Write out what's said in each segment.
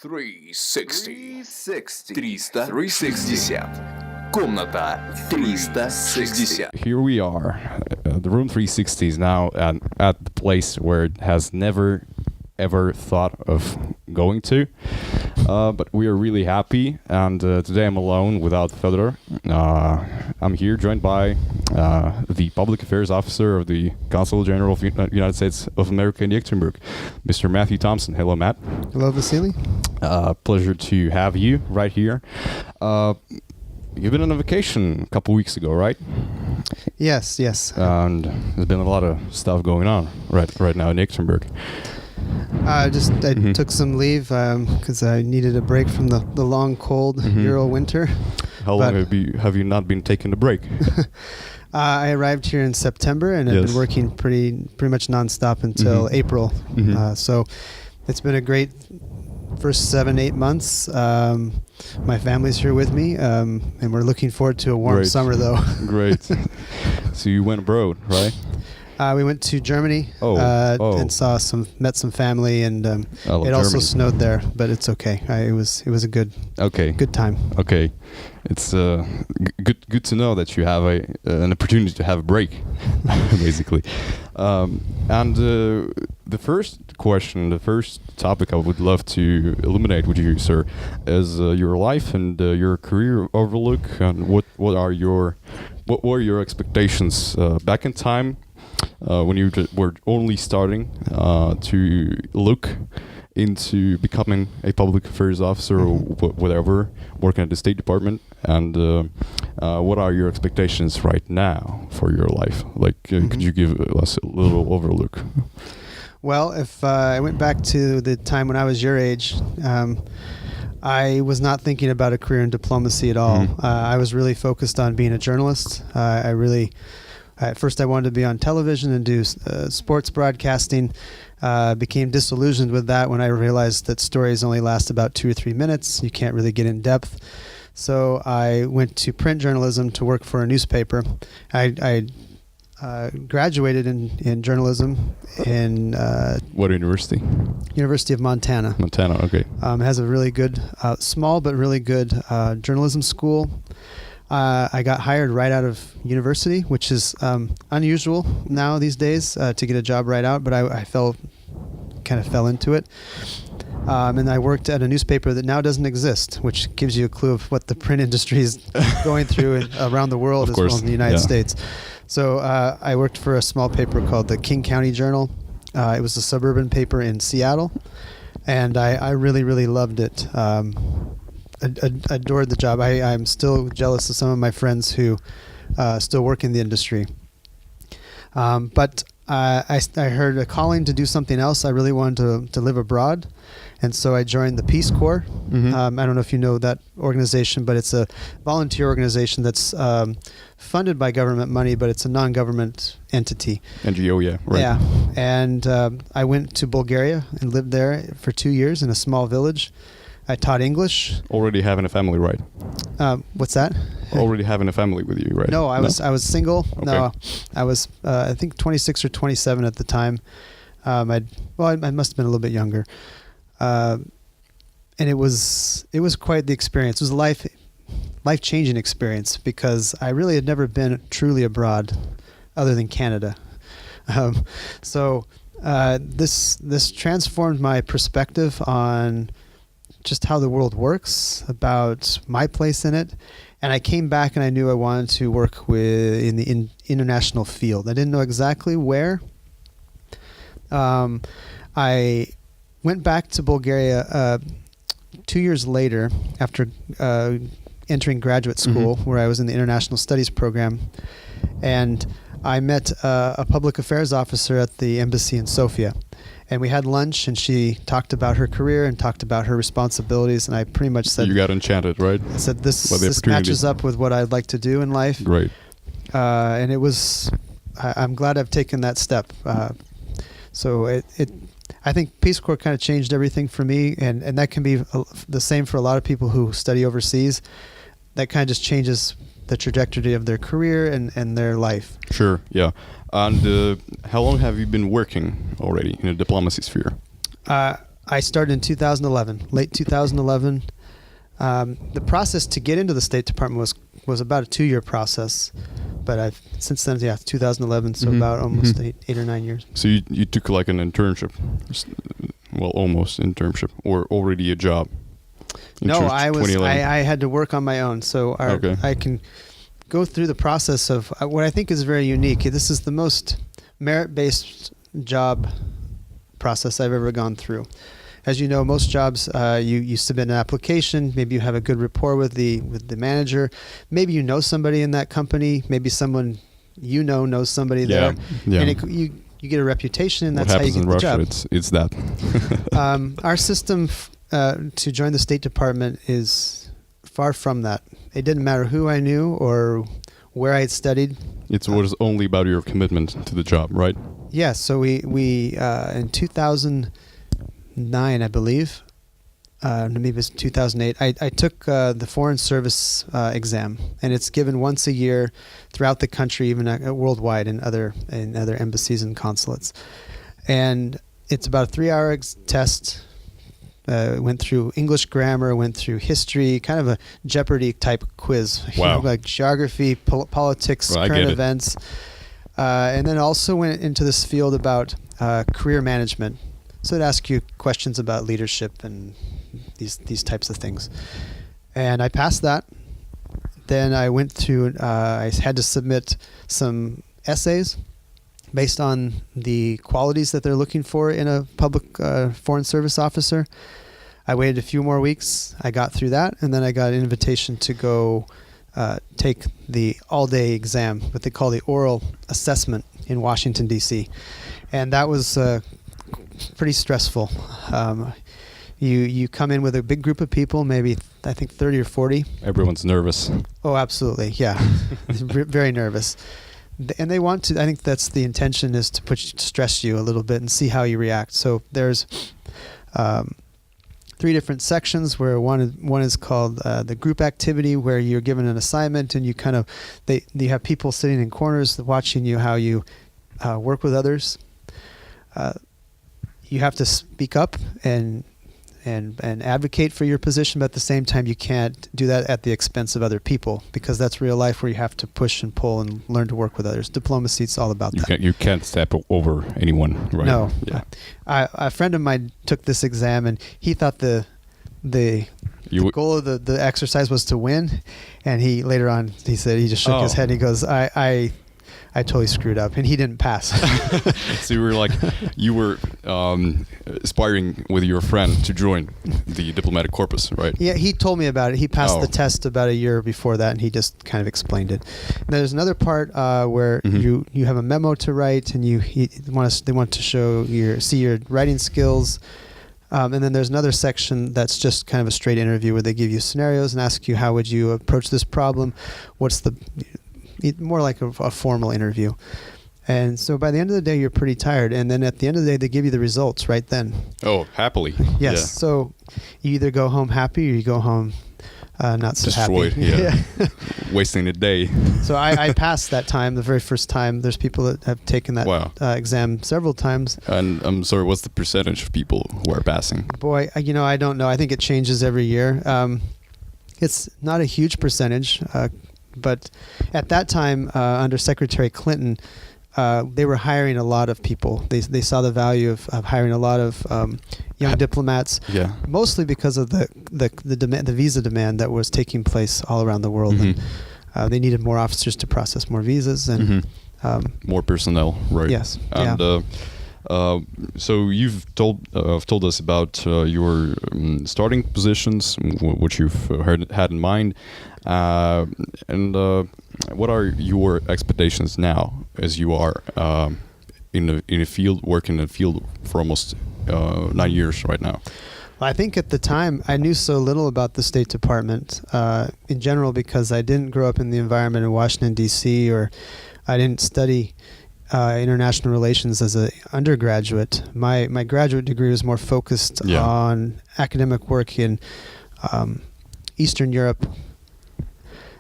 360. 360. Комната 360. Here we are. The room 360 is now at the place where it has never ever thought of going to. But we are really happy, and today I'm alone without Fedor. I'm here joined by the Public Affairs Officer of the Consul General of the United States of America in Yekaterinburg, Mr. Matthew Thompson. Hello, Matt. Hello, Vasily. Pleasure to have you right here. You've been on a vacation a couple weeks ago, right? Yes. And there's been a lot of stuff going on right now in Yekaterinburg. I took some leave because I needed a break from the long, cold Euro winter. How long have you not been taking a break? I arrived here in September and I've been working pretty much nonstop until April. So it's been a great first 7-8 months. My family's here with me, and we're looking forward to a warm summer, though. Great. So you went abroad, right? We went to Germany and met some family, and it also snowed there, but it's okay. It was a good time. Okay, it's good to know that you have an opportunity to have a break, basically. And the first topic I would love to illuminate with you, sir, is your life and your career overlook, and what were your expectations back in time. When you were only starting to look into becoming a public affairs officer or whatever, working at the State Department, and what are your expectations right now for your life? Like, could you give us a little overlook? Well, if I went back to the time when I was your age, I was not thinking about a career in diplomacy at all. I was really focused on being a journalist. At first, I wanted to be on television and do sports broadcasting. Became disillusioned with that when I realized that stories only last about 2 or 3 minutes. You can't really get in depth. So I went to print journalism to work for a newspaper. I graduated in journalism in... what university? University of Montana. Montana, okay. It has a really good, small but really good journalism school. I got hired right out of university, which is unusual now these days to get a job right out, but I kind of fell into it. And I worked at a newspaper that now doesn't exist, which gives you a clue of what the print industry is going through around the world as well as in the United States. So I worked for a small paper called the King County Journal. It was a suburban paper in Seattle, and I really, really loved it. Adored the job. I'm still jealous of some of my friends who still work in the industry. But I heard a calling to do something else. I really wanted to live abroad. And so I joined the Peace Corps. I don't know if you know that organization, but it's a volunteer organization that's funded by government money, but it's a non-government entity. NGO, yeah. Right. Yeah. And I went to Bulgaria and lived there for 2 years in a small village. I taught English. Already having a family, right? What's that? Already having a family with you, right? No, I was single. Okay. No, I was I think 26 or 27 at the time. I must have been a little bit younger. And it was quite the experience. It was a life-changing experience because I really had never been truly abroad, other than Canada. So this transformed my perspective on just how the world works, about my place in it. And I came back and I knew I wanted to work in the international field. I didn't know exactly where. I went back to Bulgaria 2 years later after entering graduate school, where I was in the international studies program. And I met a public affairs officer at the embassy in Sofia. And we had lunch, and she talked about her career and talked about her responsibilities, and I pretty much said... You got enchanted, right? I said, this matches up with what I'd like to do in life. Great. And it was... I'm glad I've taken that step. So I think Peace Corps kind of changed everything for me, and that can be the same for a lot of people who study overseas. That kind of just changes the trajectory of their career and their life. Sure, yeah. And how long have you been working already in the diplomacy sphere? I started in 2011, late 2011. The process to get into the State Department was about a 2-year process, but I've since then, 2011, so about almost 8 or 9 years. So you took like an internship, well, almost internship, or already a job? No, I had to work on my own. So I can go through the process of what I think is very unique. This is the most merit-based job process I've ever gone through. As you know, most jobs, you submit an application. Maybe you have a good rapport with the manager. Maybe you know somebody in that company. Maybe someone you know knows somebody there. Yeah. And you get a reputation, and that's how you get the job. It's that. Our system to join the State Department is far from that. It didn't matter who I knew or where I had studied. It was only about your commitment to the job, right? Yes. Yeah, so we in 2009, I believe, maybe it was 2008, I took the Foreign Service exam, and it's given once a year throughout the country, even worldwide in other embassies and consulates. And it's about a 3-hour test. Went through English grammar, went through history, kind of a Jeopardy type quiz. Wow. Like geography, politics, current events. And then also went into this field about career management. So it'd ask you questions about leadership and these types of things. And I passed that. Then I went through, I had to submit some essays based on the qualities that they're looking for in a public foreign service officer. I waited a few more weeks. I got through that, and then I got an invitation to go take the all-day exam, what they call the oral assessment in Washington, D.C. And that was pretty stressful. You come in with a big group of people, maybe I think 30 or 40. Everyone's nervous. Oh, absolutely, yeah. Very nervous. And they want to, I think that's the intention, is to stress you a little bit and see how you react. So there's 3 different sections where one is called the group activity, where you're given an assignment and you you have people sitting in corners watching you, how you work with others. You have to speak up and advocate for your position, but at the same time you can't do that at the expense of other people, because that's real life where you have to push and pull and learn to work with others. Diplomacy, it's all about that. You can't step over anyone, right? No. Yeah. A friend of mine took this exam, and he thought the goal of the exercise was to win, and he later on he said he just shook his head and he goes, I totally screwed up, and he didn't pass. So you were aspiring with your friend to join the diplomatic corpus, right? Yeah, he told me about it. He passed the test about a year before that, and he just kind of explained it. And there's another part where you have a memo to write, and they want to see your writing skills. And then there's another section that's just kind of a straight interview where they give you scenarios and ask you, how would you approach this problem? More like a formal interview. And so by the end of the day, you're pretty tired. And then at the end of the day, they give you the results right then. Oh, happily. Yes. Yeah. So you either go home happy or you go home not so destroyed, happy. Yeah. Wasting a day. So I passed that time, the very first time. There's people that have taken that exam several times. And I'm sorry, what's the percentage of people who are passing? Boy, I don't know. I think it changes every year. It's not a huge percentage. But at that time, under Secretary Clinton, they were hiring a lot of people. They saw the value of hiring a lot of young diplomats, mostly because of the visa demand that was taking place all around the world. And, they needed more officers to process more visas and more personnel, right? Yes. And so you've told us about your starting positions, which you've had in mind, and what are your expectations now, as you are in a field, working in a field for almost 9 years right now? Well, I think at the time I knew so little about the State Department in general, because I didn't grow up in the environment in Washington, D.C., or I didn't study international relations as an undergraduate. My graduate degree was more focused on academic work in Eastern Europe.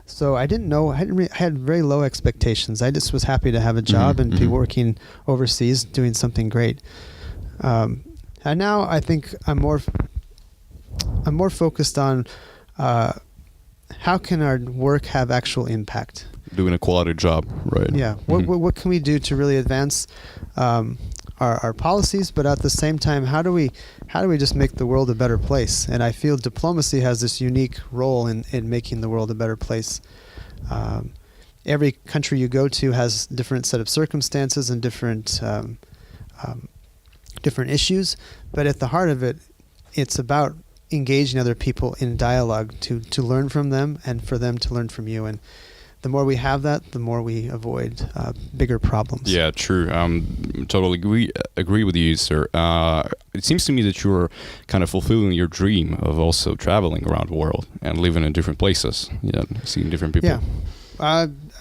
So I didn't know. I had very low expectations. I just was happy to have a job and be working overseas, doing something great. And now I think I'm more focused on how can our work have actual impact. Doing a quality job, right? Yeah. What can we do to really advance our policies, but at the same time, how do we just make the world a better place? And I feel diplomacy has this unique role in making the world a better place. Every country you go to has different set of circumstances and different issues, but at the heart of it, it's about engaging other people in dialogue to learn from them and for them to learn from you. And the more we have that, the more we avoid bigger problems. Yeah, true. Totally agree with you, sir. It seems to me that you're kind of fulfilling your dream of also traveling around the world and living in different places, seeing different people. Yeah.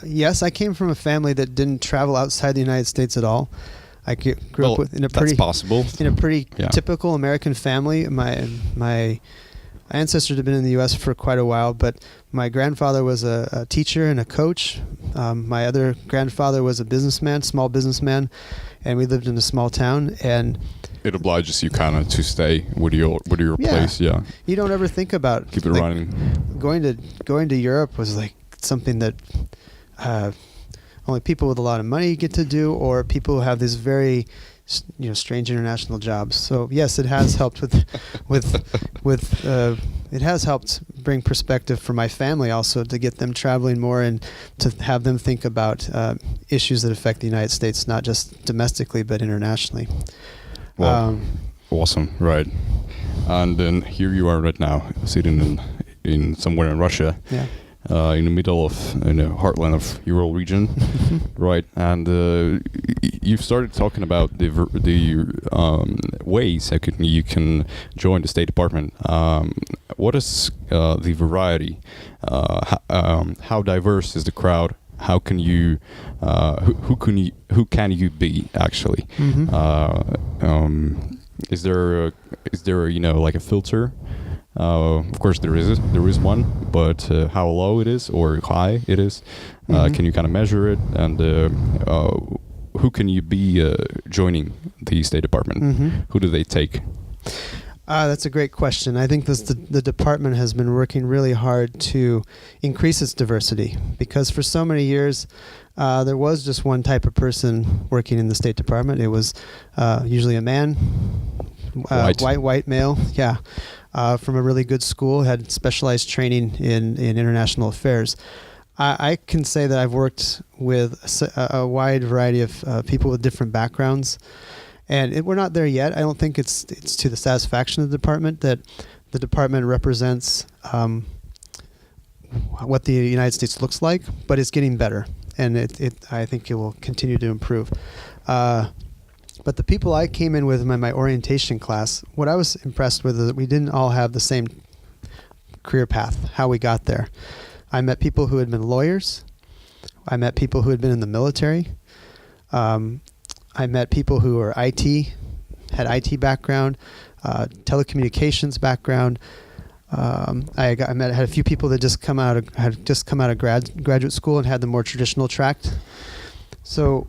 Yes, I came from a family that didn't travel outside the United States at all. I grew up in a pretty typical American family. My ancestors had been in the U.S. for quite a while, but my grandfather was a teacher and a coach. My other grandfather was a small businessman, and we lived in a small town. And it obliges you kind of to stay with your place. Yeah, you don't ever think about keep it running. Going to Europe was like something that only people with a lot of money get to do, or people who have these very strange international jobs. So yes, it has helped it has helped bring perspective for my family also, to get them traveling more and to have them think about issues that affect the United States, not just domestically but internationally. Well, awesome, right? And then here you are right now, sitting in somewhere in Russia. Yeah. In the middle of heartland of Ural region, right? And you've started talking about the ways you can join the State Department. What is the variety? How diverse is the crowd? How can you? Who can you be actually? Mm-hmm. Is there like a filter? Of course there is one, but how low it is or high it is, can you kind of measure it? And who can you be joining the State Department? Mm-hmm. Who do they take? That's a great question. I think the department has been working really hard to increase its diversity, because for so many years there was just one type of person working in the State Department. It was usually a man, white male, from a really good school, had specialized training in international affairs. I can say that I've worked with a wide variety of people with different backgrounds, and we're not there yet. I don't think it's to the satisfaction of the department that the department represents what the United States looks like, but it's getting better, and I think it will continue to improve. But the people I came in with in my orientation class, what I was impressed with is that we didn't all have the same career path, how we got there. I met people who had been lawyers. I met people who had been in the military. I met people who were had IT background, telecommunications background. I had a few people that had just come out of graduate school and had the more traditional track. So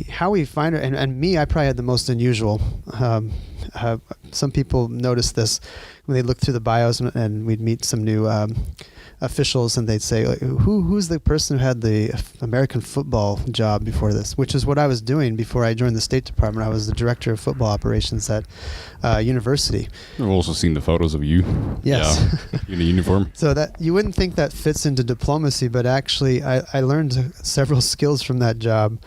how we find it, and me, I probably had the most unusual. Some people noticed this when they looked through the bios, and we'd meet some new officials, and they'd say, who's the person who had the American football job before this, which is what I was doing before I joined the State Department. I was the director of football operations at university. I've also seen the photos of you. Yes. Yeah, in a uniform. So that you wouldn't think that fits into diplomacy, but actually I learned several skills from that job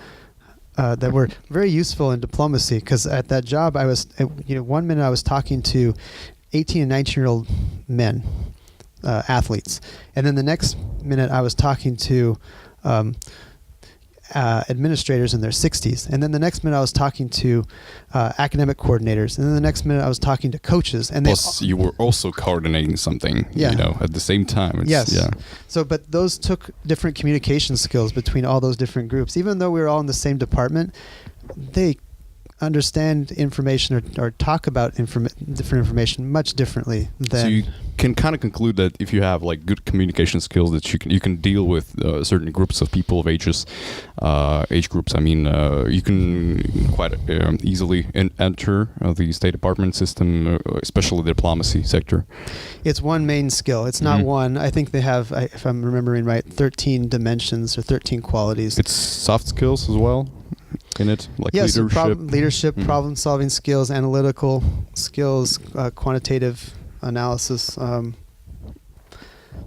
that were very useful in diplomacy, because at that job I was, 1 minute I was talking to 18 and 19-year-old men, athletes, and then the next minute I was talking to administrators in their 60s, and then the next minute I was talking to academic coordinators, and then the next minute I was talking to coaches. And plus, you were also coordinating something, at the same time. So, but those took different communication skills between all those different groups. Even though we were all in the same department, they understand information or talk about different information much differently than. So you can kind of conclude that if you have like good communication skills, that you can deal with certain groups of people of age groups. I mean, you can quite easily enter the State Department system, especially the diplomacy sector. It's one main skill. It's not one. I think they have, if I'm remembering right, 13 dimensions or 13 qualities. It's soft skills as well in it, like yes, leadership. Problem-solving skills, analytical skills, quantitative analysis,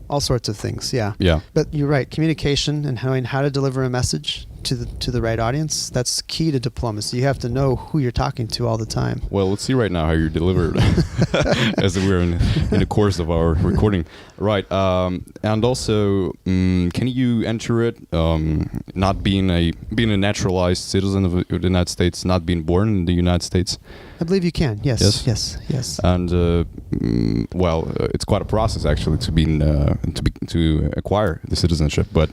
all sorts of things. Yeah. But you're right. Communication and knowing how to deliver a message to the right audience, that's key to diplomacy. You have to know who you're talking to all the time. Well, let's see right now how you deliver it as we're in the course of our recording. Right. And also, can you enter it not being a naturalized citizen of the United States, not being born in the United States? I believe you can. Yes. And it's quite a process actually to acquire the citizenship. But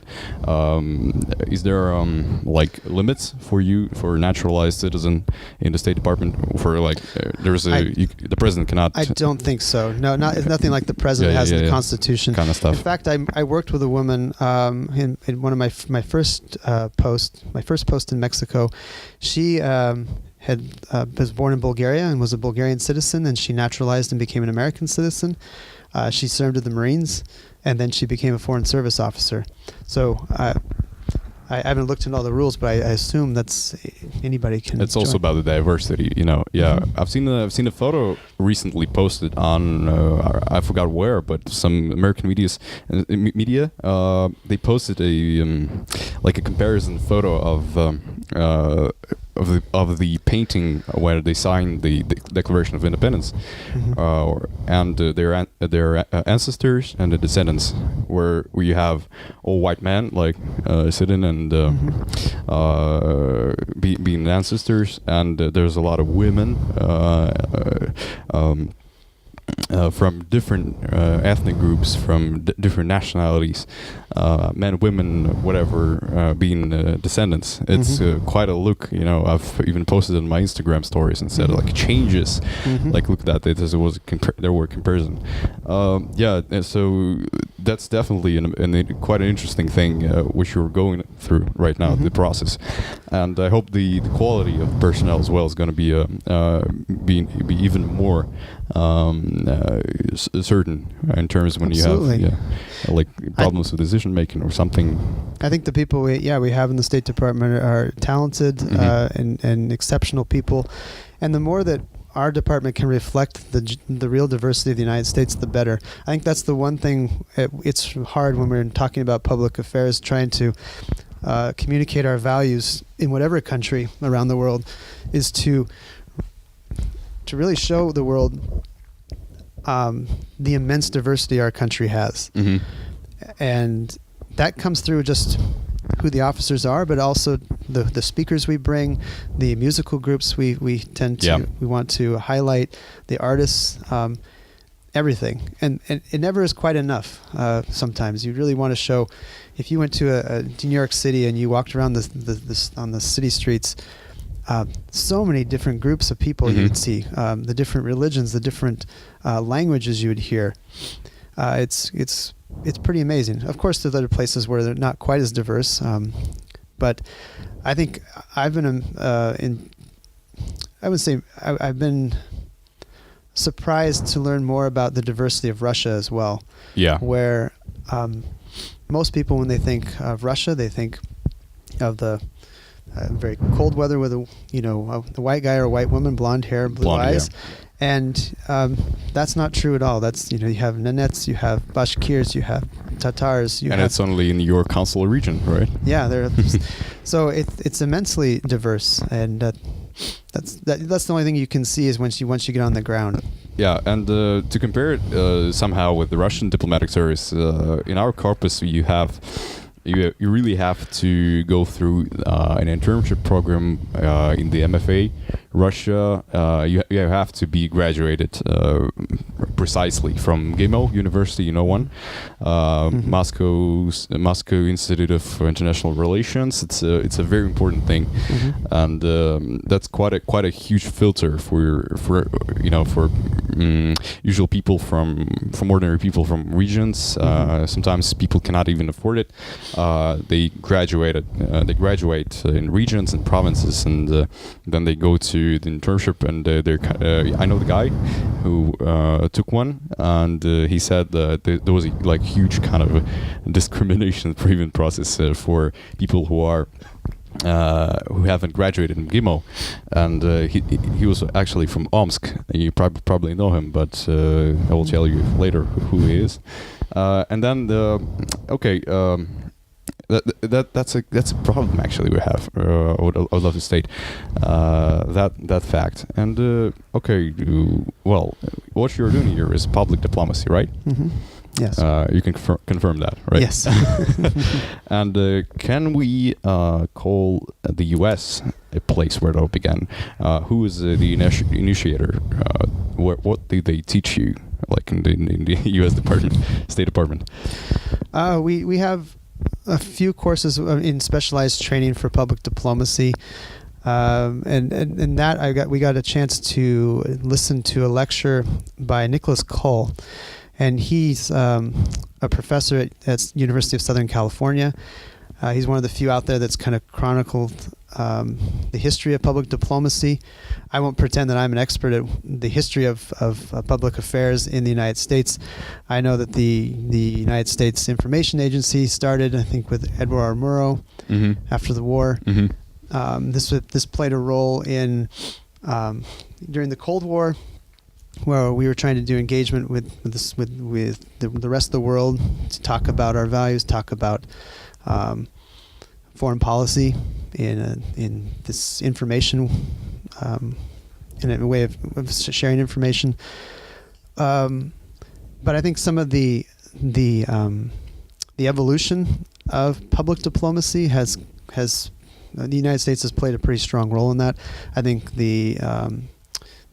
is there like limits for you for a naturalized citizen in the State Department? For like, the president cannot. I don't think so. No, it's nothing like the president has in the Constitution. Kind of stuff. In fact, I worked with a woman in one of my first post in Mexico. She was born in Bulgaria and was a Bulgarian citizen, and she naturalized and became an American citizen. She served in the Marines, and then she became a Foreign Service officer. So I haven't looked into all the rules, but I assume that's anybody can. It's also about the diversity, you know. Yeah, I've seen a photo recently posted on I forgot where, but some American media. They posted a comparison photo of the painting where they signed the Declaration of Independence, and their ancestors and the descendants, where you have all white men like sitting and being ancestors, and there's a lot of women from different ethnic groups, from different nationalities, men, women, whatever, being descendants. It's quite a look, you know. I've even posted on my Instagram stories and said like changes, like look at that. There were comparison. So that's definitely quite an interesting thing which you're going through right now, the process, and I hope the quality of personnel as well is going to be even more certain in terms when Absolutely. You have like problems with decision making or something. I think the people we have in the State Department are talented and exceptional people, and the more that our department can reflect the real diversity of the United States, the better. I think that's the one thing. It's hard when we're talking about public affairs, trying to communicate our values in whatever country around the world, is to really show the world the immense diversity our country has. And that comes through just who the officers are, but also the speakers we bring, the musical groups we want to highlight, the artists, everything. And it never is quite enough. Sometimes you really want to show, if you went to New York City and you walked around on the city streets, so many different groups of people you would see, the different religions, the different languages you would hear. It's pretty amazing. Of course, there's other places where they're not quite as diverse, but I think I've been I've been surprised to learn more about the diversity of Russia as well. Yeah. Where most people, when they think of Russia, they think of the very cold weather with the white guy or white woman, blonde hair, blue eyes. Yeah. And that's not true at all. That's, you have Nenets, you have Bashkirs, you have Tatars. And it's only in your consular region, right? Yeah, so it's immensely diverse, and that's the only thing you can see is once you get on the ground. Yeah, and to compare it somehow with the Russian diplomatic service, in our corpus you have you really have to go through an internship program in the MFA. Russia, you have to be graduated precisely from GIMO University, you know one, Moscow Institute of International Relations. It's a very important thing, and that's quite a huge filter for usual people from ordinary people from regions. Sometimes people cannot even afford it. They graduate in regions and provinces, and then they go to the internship, and I know the guy who took one, and he said that there was a huge kind of a discrimination proving process for people who haven't graduated in GIMO, and he was actually from Omsk. You probably know him, but I will tell you later who he is. And then that's a problem actually we have. I would love to state that fact. And well, what you're doing here is public diplomacy, right? Yes. You can confirm that, right? Yes. And can we call the U.S. a place where it all began? Who is the initiator? What did they teach you, like in the U.S. State Department? We have a few courses in specialized training for public diplomacy. And that we got a chance to listen to a lecture by Nicholas Cole, and he's a professor at University of Southern California. He's one of the few out there that's kind of chronicled the history of public diplomacy. I won't pretend that I'm an expert at the history of public affairs in the United States. I know that the United States Information Agency started, I think, with Edward R. Murrow after the war. This played a role in during the Cold War, where we were trying to do engagement with the rest of the world to talk about our values, talk about foreign policy in this information, in a way of sharing information. But I think some of the evolution of public diplomacy has the United States has played a pretty strong role in that. I think the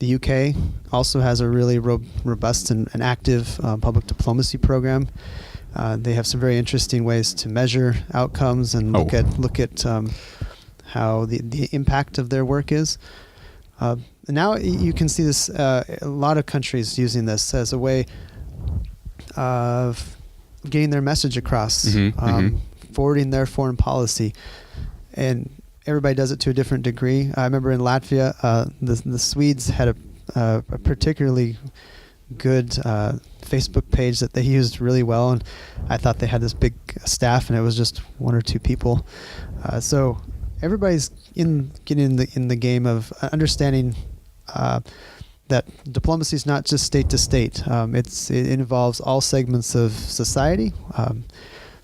UK also has a really robust and active public diplomacy program. They have some very interesting ways to measure outcomes and look at how the impact of their work is. Now you can see this, a lot of countries using this as a way of getting their message across, forwarding their foreign policy. And everybody does it to a different degree. I remember in Latvia, the Swedes had a particularly good Facebook page that they used really well, and I thought they had this big staff, and it was just one or two people. So everybody's getting in the game of understanding that diplomacy is not just state to state. It involves all segments of society.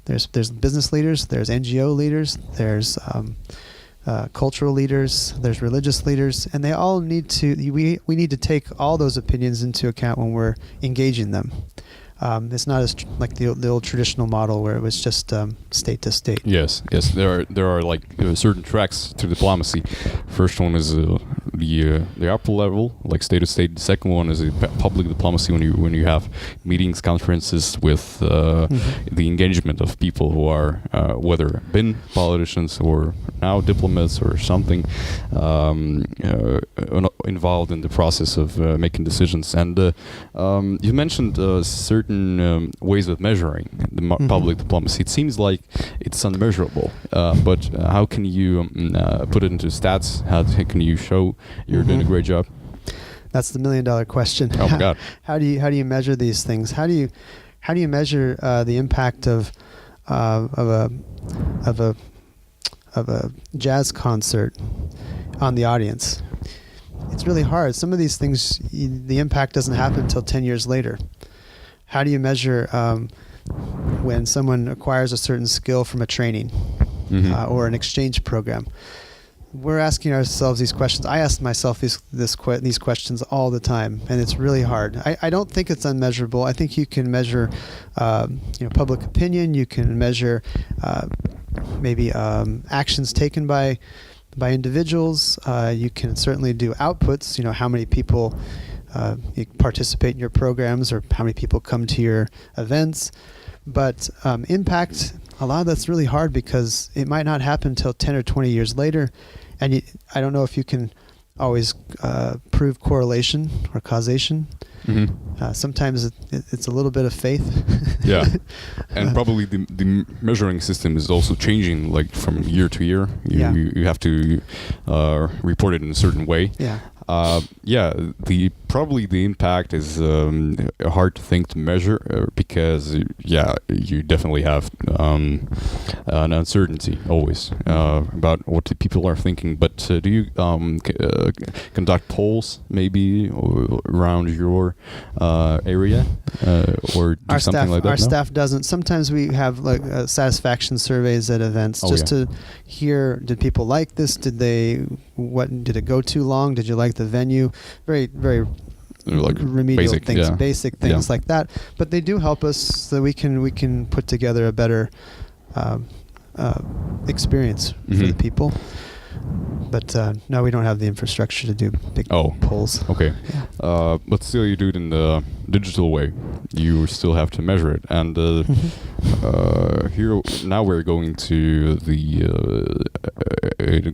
There's business leaders, there's NGO leaders, there's cultural leaders, there's religious leaders, and they all need to. We need to take all those opinions into account when we're engaging them. It's not as like the old traditional model where it was just state to state. Yes. There are like certain tracks to diplomacy. First one is the upper level, like state to state. The second one is public diplomacy, when you have meetings, conferences with the engagement of people who are whether been politicians or now diplomats or something involved in the process of making decisions. And you mentioned certain ways of measuring the public diplomacy. It seems like it's unmeasurable, but how can you put it into stats? How can you show you're doing a great job? That's the $1 million question. Oh my God! How do you measure these things? How do you measure the impact of a jazz concert on the audience? It's really hard. Some of these things, the impact doesn't happen until 10 years later. How do you measure when someone acquires a certain skill from a training or an exchange program? we're asking ourselves these questions. I ask myself these questions all the time, and it's really hard. I don't think it's unmeasurable. I think you can measure, public opinion. You can measure maybe actions taken by individuals. You can certainly do outputs. How many people you participate in your programs, or how many people come to your events. But impact, a lot of that's really hard because it might not happen until 10 or 20 years later. And I don't know if you can always prove correlation or causation. Mm-hmm. Sometimes it's a little bit of faith. Yeah, and probably the measuring system is also changing, like from year to year. You have to report it in a certain way. Yeah. Probably the impact is a hard thing to measure because you definitely have an uncertainty always about what the people are thinking. But do you conduct polls maybe around your area or do something like that? Our staff doesn't. Sometimes we have satisfaction surveys at events to hear, did people like this? Did it go too long? Did you like the venue? Very, very remedial basic things like that. But they do help us so we can put together a better experience for the people. But no, we don't have the infrastructure to do big polls. Okay. Yeah. But still you do it in the digital way. You still have to measure it. And here now we're going to the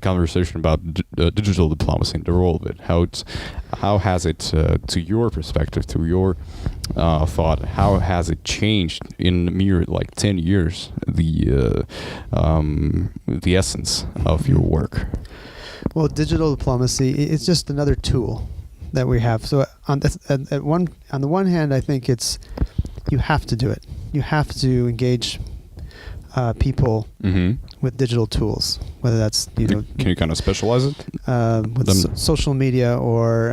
conversation about digital diplomacy and the role of it. How has it, to your perspective, to your thought, how has it changed in a mere 10 years, the essence of your work? Well, digital diplomacy, it's just another tool that we have. So on the one hand, I think you have to do it. You have to engage people with digital tools, whether that's Can you kind of specialize it? With social media or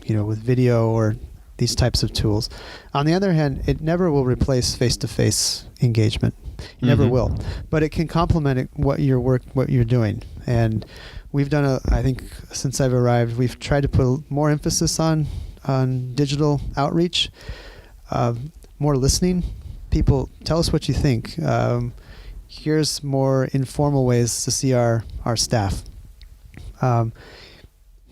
with video or these types of tools. On the other hand, it never will replace face-to-face engagement. It never will, but it can complement what you're doing. And we've done I think since I've arrived, we've tried to put more emphasis on digital outreach, more listening. People, tell us what you think. Here's more informal ways to see our staff. Not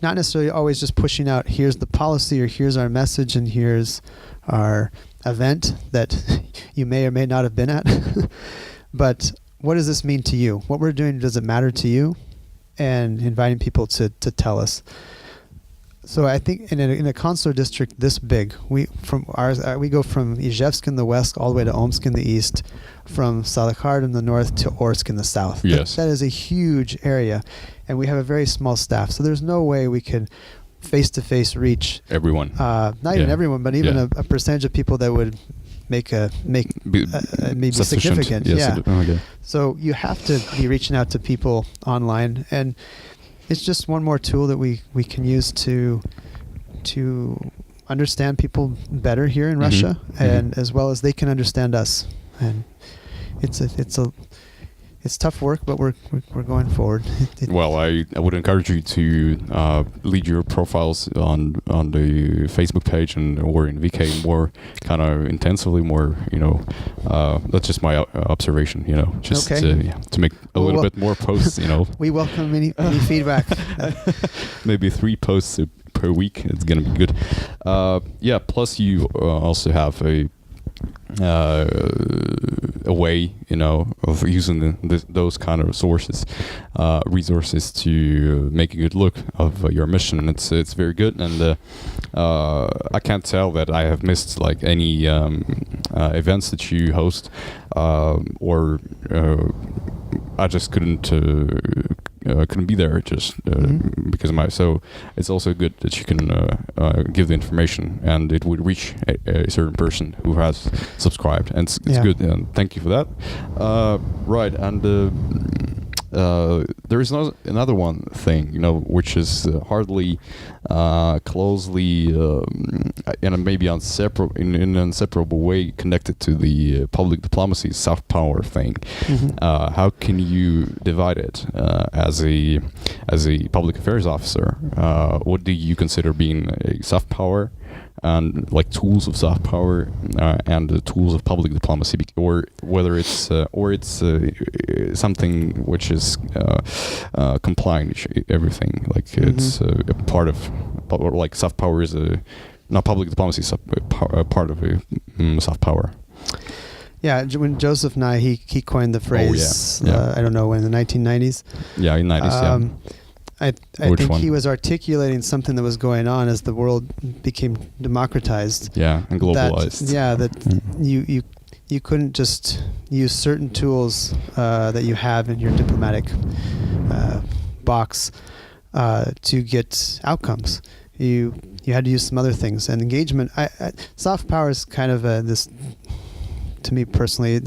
necessarily always just pushing out, here's the policy or here's our message and here's our event that you may or may not have been at. But what does this mean to you? What we're doing, does it matter to you? And inviting people to tell us. So I think in a consular district this big, we go from Izhevsk in the west all the way to Omsk in the east, from Salekhard in the north to Orsk in the south. Yes. That is a huge area, and we have a very small staff. So there's no way we can face-to-face reach everyone. Not even everyone, but even a percentage of people that would maybe significant. Yes. Okay. So you have to be reaching out to people online, and it's just one more tool that we can use to understand people better here in Russia, and as well as they can understand us. And it's tough work, but we're going forward. Well, I would encourage you to lead your profiles on the Facebook page or in VK more kind of intensively, more that's just my observation. Just to make a little bit more posts. We welcome any feedback. Maybe 3 posts per week. It's gonna be good. Plus you also have a way, of using those kind of resources to make a good look of your mission. It's very good, and I can't tell that I have missed any events that you host, or I just couldn't be there because of so it's also good that you can give the information and it would reach a certain person who has subscribed, and it's good, and thank you for that. Right, and there is another one thing, which is hardly closely and maybe in an inseparable way connected to the public diplomacy soft power thing. How can you divide it as a public affairs officer? What do you consider being a soft power, and like tools of soft power and the tools of public diplomacy, or whether it's something which is complying to everything, like it's a part of, or like soft power is not public diplomacy is a part of a soft power. Yeah, when Joseph Nye, he coined the phrase, I don't know, in the 1990s. Yeah, in 90s, I think he was articulating something that was going on as the world became democratized. Yeah, and globalized. That you couldn't just use certain tools that you have in your diplomatic box to get outcomes. You had to use some other things, and engagement. Soft power is kind of this. To me personally,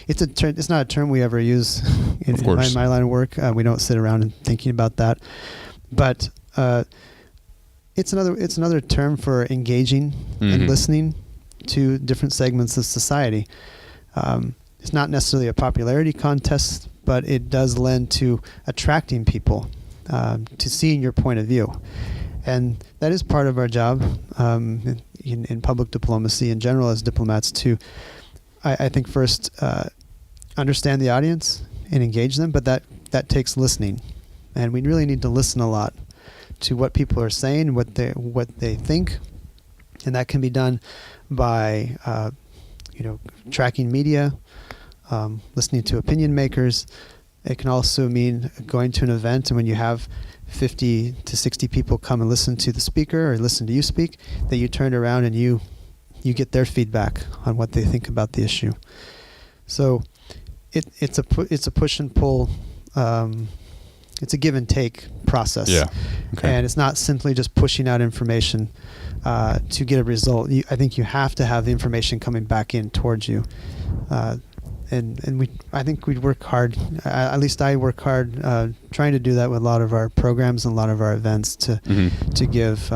it's not a term we ever use in my line of work. We don't sit around and thinking about that, but it's another term for engaging and listening to different segments of society. It's not necessarily a popularity contest, but it does lend to attracting people to seeing your point of view, and that is part of our job in public diplomacy in general as diplomats to. I think first understand the audience and engage them, but that takes listening, and we really need to listen a lot to what people are saying, what they think, and that can be done by tracking media, listening to opinion makers. It can also mean going to an event, and when you have 50 to 60 people come and listen to the speaker or listen to you speak, that you turn around and you get their feedback on what they think about the issue. So it's a push and pull. It's a give and take process. Yeah. Okay. And it's not simply just pushing out information to get a result. I think you have to have the information coming back in towards you. I think we work hard. At least I work hard trying to do that with a lot of our programs and a lot of our events to give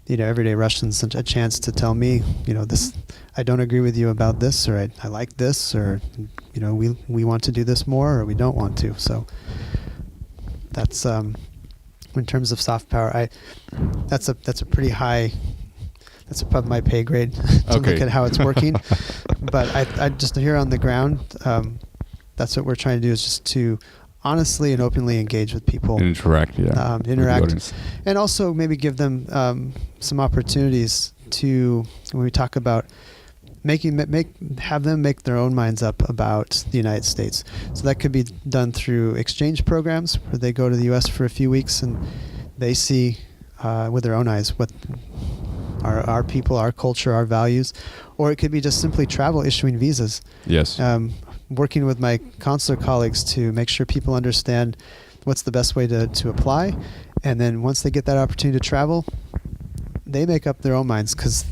everyday Russians a chance to tell me, this, I don't agree with you about this, or I like this, or we want to do this more, or we don't want to. So that's in terms of soft power. That's a pretty high. That's above my pay grade to look at how it's working. But I just here on the ground, that's what we're trying to do, is just to honestly and openly engage with people. Interact, and also maybe give them some opportunities to, when we talk about have them make their own minds up about the United States. So that could be done through exchange programs where they go to the U.S. for a few weeks and they see with their own eyes what our people, our culture, our values, or it could be just simply travel, issuing visas. Yes. Working with my consular colleagues to make sure people understand what's the best way to apply, and then once they get that opportunity to travel, they make up their own minds, because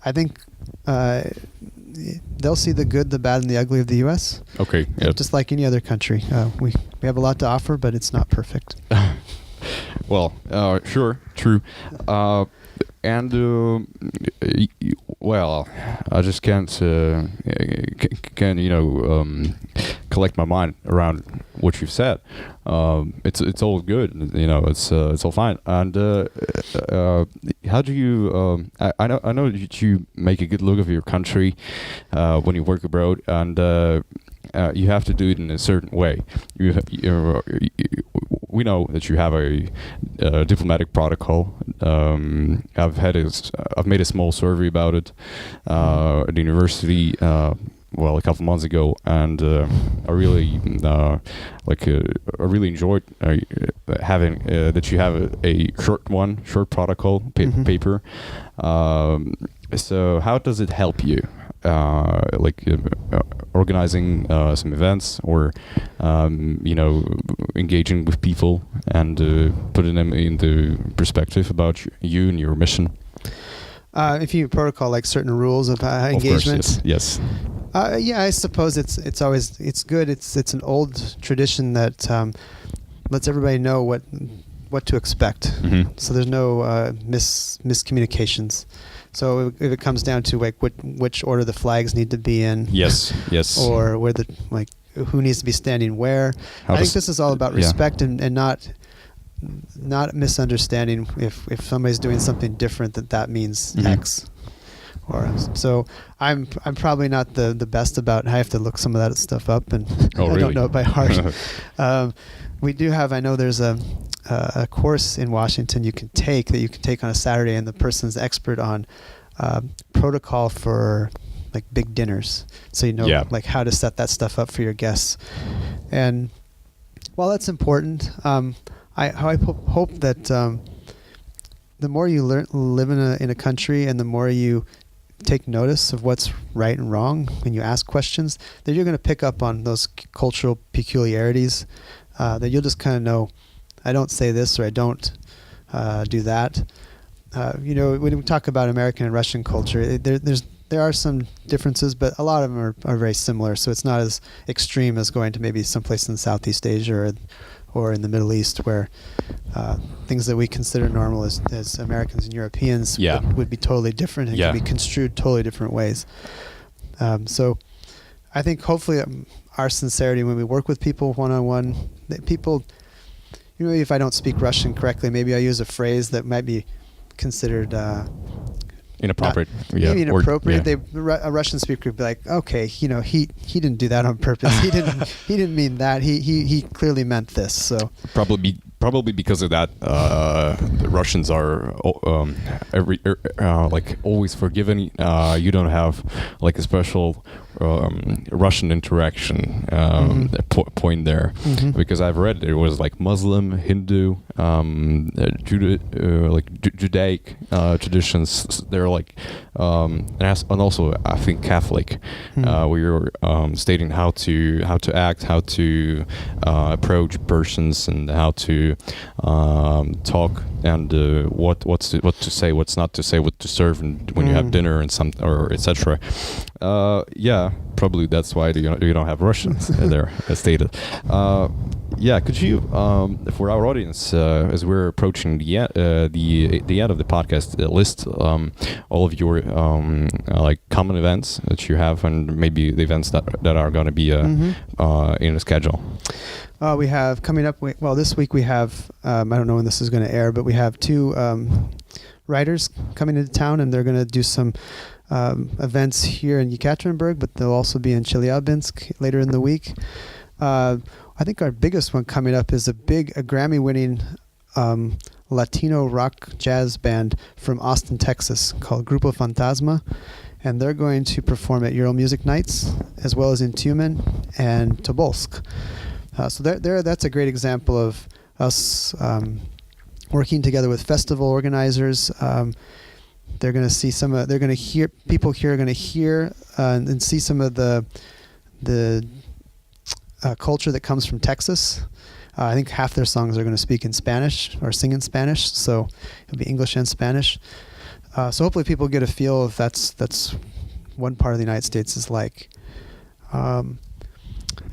I think they'll see the good, the bad, and the ugly of the U.S. Okay. Yep. Just like any other country, we have a lot to offer, but it's not perfect. Well, sure, true. And well, I just can't collect my mind around what you've said. It's all good, it's all fine. And how do you? I know that you make a good look of your country when you work abroad, and you have to do it in a certain way. We know that you have a diplomatic protocol. I've made a small survey about it at the university a couple months ago, and I really enjoyed having that you have a short protocol paper. So how does it help you? Organizing some events, or engaging with people and putting them into perspective about you and your mission. If you protocol like certain rules of engagement, of course, yes. Yeah, I suppose it's always good. It's an old tradition that lets everybody know what to expect. Mm-hmm. So there's no miscommunications. So if it comes down to like which order the flags need to be in, Yes. or where who needs to be standing where. I think this is all about respect and not misunderstanding if somebody's doing something different that means X. Or so I'm probably not the best about. I have to look some of that stuff up, and I don't know it by heart. We do have. I know there's a course in Washington you can take on a Saturday, and the person's expert on protocol for like big dinners, so like how to set that stuff up for your guests. And while that's important, I hope that the more you live in a country, and the more you take notice of what's right and wrong when you ask questions, that you're going to pick up on those cultural peculiarities, that you'll just kind of know, I don't say this or I don't do that. When we talk about American and Russian culture, there are some differences, but a lot of them are very similar. So it's not as extreme as going to maybe someplace in Southeast Asia or in the Middle East, where things that we consider normal as Americans and Europeans would be totally different and can be construed totally different ways. So I think hopefully our sincerity when we work with people one-on-one, people, if I don't speak Russian correctly, maybe I use a phrase that might be considered inappropriate. Maybe inappropriate. A Russian speaker would be like, okay, he didn't do that on purpose. He didn't mean that. He clearly meant this. So probably because of that, the Russians are like always forgiving. You don't have like a special Russian interaction point there, because I've read it was like Muslim, Hindu, Judaic traditions. They're like, and also I think Catholic. We were stating how to act, how to approach persons, and how to talk, and what to say, what's not to say, what to serve, and when you have dinner and or etc. Probably that's why you don't have Russians there, as stated. Could you, for our audience, as we're approaching the end of the podcast, list all of your like common events that you have, and maybe the events that are going to be in the schedule. We have coming up. This week we have. I don't know when this is going to air, but we have two writers coming into town, and they're going to do some events here in Yekaterinburg, but they'll also be in Chelyabinsk later in the week. I think our biggest one coming up is a Grammy-winning Latino rock jazz band from Austin, Texas, called Grupo Fantasma, and they're going to perform at Ural Music Nights, as well as in Tyumen and Tobolsk. So that's a great example of us working together with festival organizers. They're going to see they're going to hear, people here are going to hear and see some of the culture that comes from Texas. I think half their songs are going to speak in Spanish or sing in Spanish, so it'll be English and Spanish. So hopefully people get a feel if that's one part of the United States is like.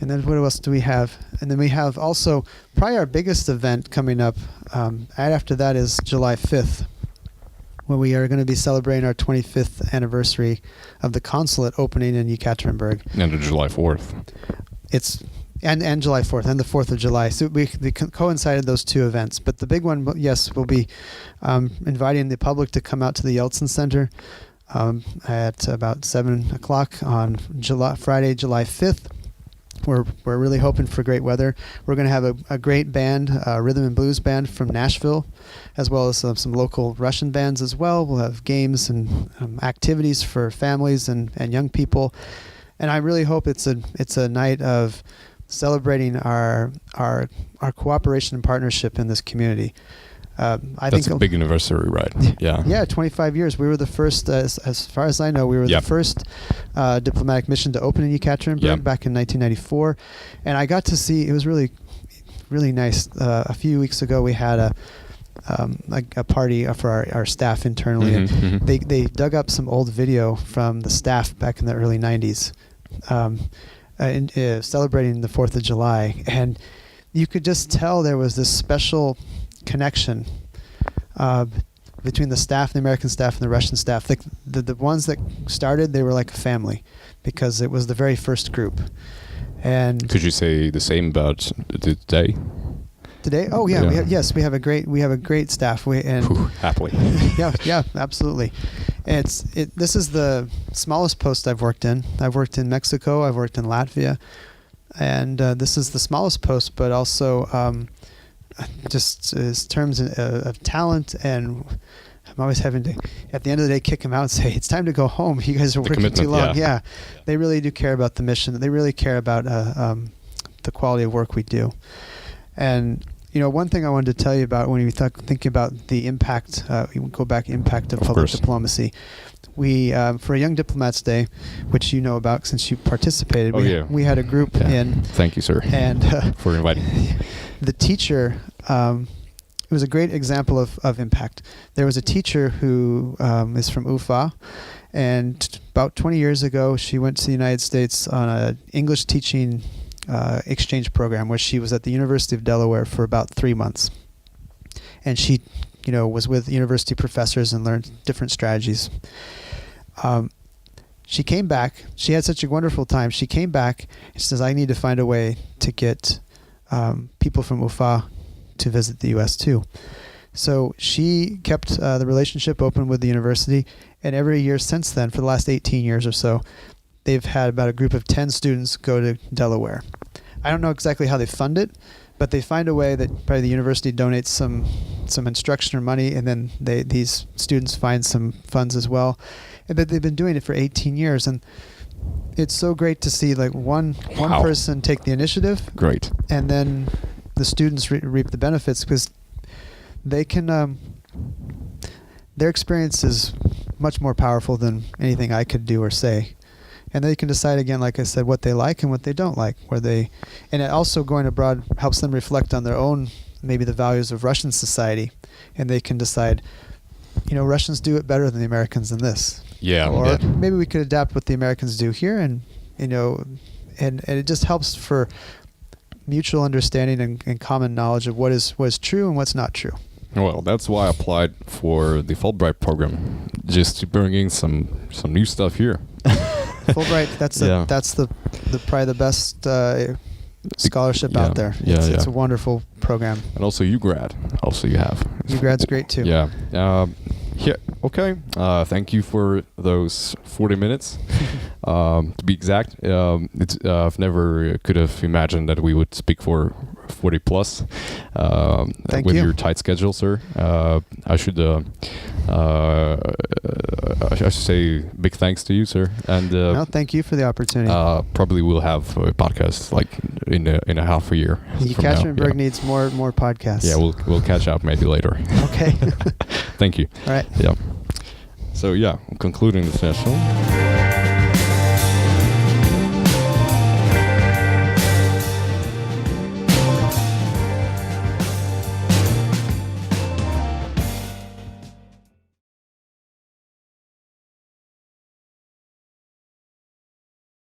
And then what else do we have? And then we have also probably our biggest event coming up. Right after that is July 5th, when we are going to be celebrating our 25th anniversary of the consulate opening in Yekaterinburg. And July 4th. And July 4th and the 4th of July. So we coincided those two events. But the big one, yes, we'll be inviting the public to come out to the Yeltsin Center at about 7 o'clock on Friday, July 5th. We're really hoping for great weather. We're going to have a great band, rhythm and blues band from Nashville, as well as some local Russian bands as well. We'll have games and activities for families and young people. And I really hope it's a night of celebrating our cooperation and partnership in this community. I think that's a big anniversary, right? Yeah. Yeah, 25 years. We were the first, as far as I know, we were the first diplomatic mission to open in Yekaterinburg back in 1994. And I got to see, it was really, really nice. A few weeks ago, we had a party for our staff internally. And they dug up some old video from the staff back in the early 90s. celebrating the 4th of July, and you could just tell there was this special connection between the staff, the American staff, and the Russian staff. The ones that started, they were like a family, because it was the very first group. And could you say the same about today? Today? Oh yeah, we have a great staff. Happily. yeah, absolutely. This is the smallest post I've worked in. I've worked in Mexico. I've worked in Latvia, and this is the smallest post, but also just in terms of talent, and I'm always having to, at the end of the day, kick them out and say, it's time to go home. You guys are working too long. Yeah. They really do care about the mission. They really care about the quality of work we do. And one thing I wanted to tell you about when you thinking about the impact, we go back impact of public diplomacy. We, for a Young Diplomats Day, which you know about since you participated, we had a group in. Thank you, sir, and for inviting me. The teacher, it was a great example of impact. There was a teacher who is from Ufa, and about 20 years ago, she went to the United States on an English teaching exchange program where she was at the University of Delaware for about 3 months. And she, was with university professors and learned different strategies. She came back. She had such a wonderful time. She came back and she says, I need to find a way to get people from Ufa to visit the U.S. too. So she kept the relationship open with the university, and every year since then, for the last 18 years or so, they've had about a group of 10 students go to Delaware. I don't know exactly how they fund it, but they find a way that probably the university donates some instruction or money, and then these students find some funds as well. And that they've been doing it for 18 years, and it's so great to see like one person take the initiative. Great. And then the students reap the benefits, because they can their experience is much more powerful than anything I could do or say, and they can decide, again, like I said, what they like and what they don't like, and it also, going abroad helps them reflect on their own, maybe the values of Russian society, and they can decide, Russians do it better than the Americans in this, or maybe we could adapt what the Americans do here, and it just helps for mutual understanding and common knowledge of what is true and what's not true. Well, that's why I applied for the Fulbright program, just to bring in some new stuff here. Fulbright, that's the probably the best scholarship out there. It's a wonderful program. And also UGrad, you have. UGrad's great too. Yeah. Okay. Thank you for those 40 minutes. To be exact, I've never could have imagined that we would speak for 40 plus. With your tight schedule, sir. I should say big thanks to you, sir. And no, thank you for the opportunity. Probably we'll have a podcast like in a half a year. Yekaterinburg needs more podcasts. Yeah, we'll catch up maybe later. Okay. Thank you. All right. Yeah. So concluding the session.